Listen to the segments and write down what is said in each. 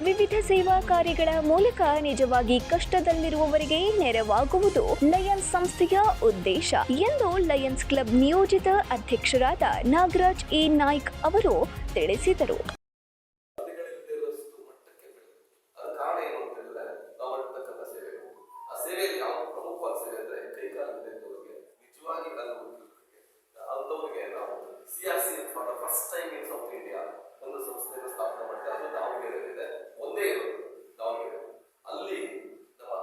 ವಿವಿಧ ಸೇವಾ ಕಾರ್ಯಗಳ ಮೂಲಕ ನಿಜವಾಗಿ ಕಷ್ಟದಲ್ಲಿರುವವರಿಗೆ ನೆರವಾಗುವುದು ಲಯನ್ಸ್ ಸಂಸ್ಥೆಯ ಉದ್ದೇಶ ಎಂದು ಲಯನ್ಸ್ ಕ್ಲಬ್ ನಿಯೋಜಿತ ಅಧ್ಯಕ್ಷರಾದ ನಾಗರಾಜ್ ಎ ನಾಯ್ಕ್ ಅವರು ತಿಳಿಸಿದರು. First time in south India ಒಂದು ಸಂಸ್ಥೆಯನ್ನು ಸ್ಥಾಪನೆ ಮಾಡಿದೆ. ಅದು ದಾವಣಗೆರೆಯಲ್ಲಿದೆ, ಒಂದೇ ಇರೋದು ದಾವಣಗೆರೆ. ಅಲ್ಲಿ ನಮ್ಮ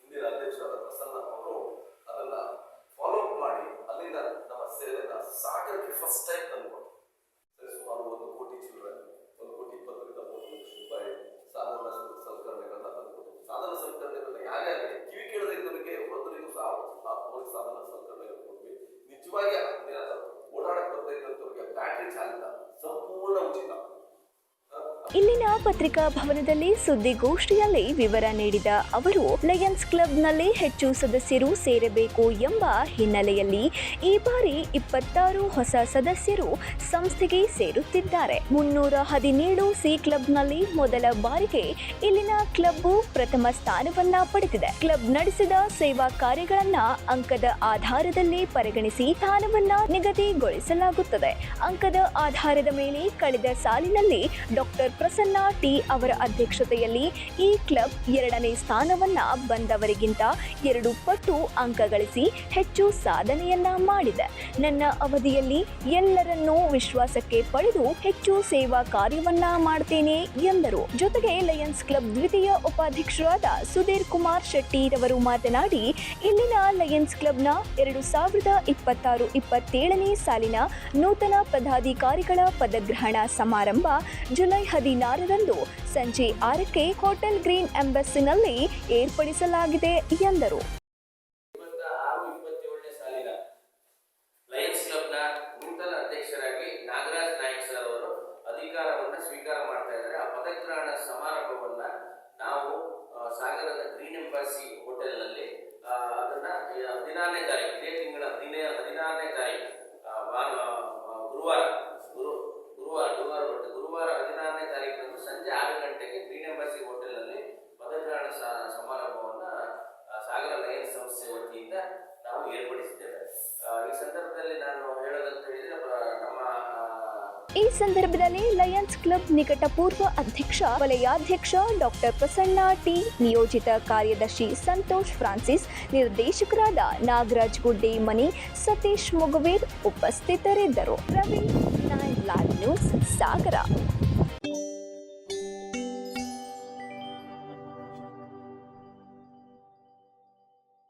ಹಿಂದಿನ ಅಧ್ಯಕ್ಷರಾದ ಪ್ರಸನ್ನ ಅವರು ಅದನ್ನ ಫಾಲೋ ಅಪ್ ಮಾಡಿ ಅಲ್ಲಿಂದ ನಮ್ಮ ಸೇವೆಯನ್ನ ಸಾಗರಕ್ಕೆ ಫಸ್ಟ್ ಟೈಮ್ ತಂದುಕೊಟ್ಟು ಸುಮಾರು 1 ಕೋಟಿ ಚಿಲ್ಲರೆ, 1,20,30,00,000 ರೂಪಾಯಿ ಸಾಧನ ಸಲಕರಣೆಗಳನ್ನ ತಂದುಕೊಟ್ಟು. ಸಾಧನ ಸಲಕರಣೆಗಳನ್ನ ಯಾರ್ಯಾರಿಗೆ ಕಿವಿ ಕೇಳದ ಇದ್ದವರಿಗೆ ವೃದ್ಧರಿಗೂ ಸಹ ಅವ್ರಿಗೆ ಸಾಧನ ಸಲಕರಣೆಗಳು ಕೊಟ್ವಿ. ನಿಜವಾಗಿ ಓಡಾಡಕ್ಕೆ ಬರ್ತಕ್ಕಂಥವ್ರಿಗೆ ಬ್ಯಾಟ್ರಿ ಚಾಲಿತ ಸಂಪೂರ್ಣ ಉಚಿತ. ಇಲ್ಲಿನ ಪತ್ರಿಕಾ ಭವನದಲ್ಲಿ ಸುದ್ದಿಗೋಷ್ಠಿಯಲ್ಲಿ ವಿವರ ನೀಡಿದ ಅವರು, ಲಯನ್ಸ್ ಕ್ಲಬ್ನಲ್ಲಿ ಹೆಚ್ಚು ಸದಸ್ಯರು ಸೇರಬೇಕು ಎಂಬ ಹಿನ್ನೆಲೆಯಲ್ಲಿ ಈ ಬಾರಿ 26 ಹೊಸ ಸದಸ್ಯರು ಸಂಸ್ಥೆಗೆ ಸೇರುತ್ತಿದ್ದಾರೆ. 317 ಸಿ ಕ್ಲಬ್ನಲ್ಲಿ ಮೊದಲ ಬಾರಿಗೆ ಇಲ್ಲಿನ ಕ್ಲಬ್ ಪ್ರಥಮ ಸ್ಥಾನವನ್ನ ಪಡೆದಿದೆ. ಕ್ಲಬ್ ನಡೆಸಿದ ಸೇವಾ ಕಾರ್ಯಗಳನ್ನ ಅಂಕದ ಆಧಾರದಲ್ಲಿ ಪರಿಗಣಿಸಿ ಸ್ಥಾನವನ್ನ ನಿಗದಿಗೊಳಿಸಲಾಗುತ್ತದೆ. ಅಂಕದ ಆಧಾರದ ಮೇಲೆ ಕಳೆದ ಸಾಲಿನಲ್ಲಿ ಡಾಕ್ಟರ್ ಪ್ರಸನ್ನ ಟಿ ಅವರ ಅಧ್ಯಕ್ಷತೆಯಲ್ಲಿ ಈ ಕ್ಲಬ್ 2ನೇ ಸ್ಥಾನವನ್ನ ಬಂದವರಿಗಿಂತ 2 ಪಟ್ಟು ಅಂಕ ಗಳಿಸಿ ಹೆಚ್ಚು ಸಾಧನೆಯನ್ನ ಮಾಡಿದೆ. ನನ್ನ ಅವಧಿಯಲ್ಲಿ ಎಲ್ಲರನ್ನೂ ವಿಶ್ವಾಸಕ್ಕೆ ಪಡೆದು ಹೆಚ್ಚು ಸೇವಾ ಕಾರ್ಯವನ್ನ ಮಾಡ್ತೇನೆ ಎಂದರು. ಜೊತೆಗೆ ಲಯನ್ಸ್ ಕ್ಲಬ್ ದ್ವಿತೀಯ ಉಪಾಧ್ಯಕ್ಷರಾದ ಸುಧೀರ್ ಕುಮಾರ್ ಶೆಟ್ಟಿ ರವರು ಮಾತನಾಡಿ, ಇಲ್ಲಿನ ಲಯನ್ಸ್ ಕ್ಲಬ್ನ 2026-27ನೇ ಸಾಲಿನ ನೂತನ ಪದಾಧಿಕಾರಿಗಳ ಪದಗ್ರಹಣ ಸಮಾರಂಭ ಜುಲೈ 16ರಂದು ಸಂಜೆ 6ಕ್ಕೆ ಹೋಟೆಲ್ ಗ್ರೀನ್ ಎಂಬಸಿನಲ್ಲಿ ಏರ್ಪಡಿಸಲಾಗಿದೆ ಎಂದರು. 26-27ನೇ ಸಾಲಿನ ಲಯನ್ಸ್ ಕ್ಲಬ್ನ ನೂತನ ಅಧ್ಯಕ್ಷರಾಗಿ ನಾಗರಾಜ್ ನಾಯ್ಕ್ ಸರ್ ಅವರು ಅಧಿಕಾರವನ್ನು ಸ್ವೀಕಾರ ಮಾಡ್ತಾ ಇದ್ದಾರೆ. ಆ ಪದಗ್ರಹಣ ಸಮಾರಂಭವನ್ನ ನಾವು ಸಾಗರದ ಗ್ರೀನ್ ಎಂಬಸಿ ಹೋಟೆಲ್ನಲ್ಲಿ ಅದನ್ನ 16ನೇ ತಾರೀಕು, ಇದೇ ತಿಂಗಳ 16ನೇ ತಾರೀಕು ಗುರುವಾರ 16ನೇ ತಾರೀಕಿನಂದು ಸಂಜೆ 6 ಗಂಟೆಗೆ ಗ್ರೀನ್ ಎಂಬಸಿ ಹೋಟೆಲ್ನಲ್ಲಿ ಪದಗ್ರಹಣ ಸಮಾರಂಭವನ್ನ ಸಾಗರ ಲಯನ್ಸ್ ಸಂಸ್ಥೆ ವತಿಯಿಂದ ನಾವು ಏರ್ಪಡಿಸಿದ್ದೇವೆ. ಈ ಸಂದರ್ಭದಲ್ಲಿ ಲಯನ್ಸ್ ಕ್ಲಬ್ ನಿಕಟಪೂರ್ವ ಅಧ್ಯಕ್ಷ ವಲಯಾಧ್ಯಕ್ಷ ಡಾಕ್ಟರ್ ಪ್ರಸನ್ನ ಟಿ, ನಿಯೋಜಿತ ಕಾರ್ಯದರ್ಶಿ ಸಂತೋಷ್ ಫ್ರಾನ್ಸಿಸ್, ನಿರ್ದೇಶಕರಾದ ನಾಗರಾಜ್ ಗುಡ್ಡೆ ಮನಿ, ಸತೀಶ್ ಮೊಗವೀರ್ ಉಪಸ್ಥಿತರಿದ್ದರು. ರವಿ, 9 ಲೈವ್ ನ್ಯೂಸ್, ಸಾಗರ.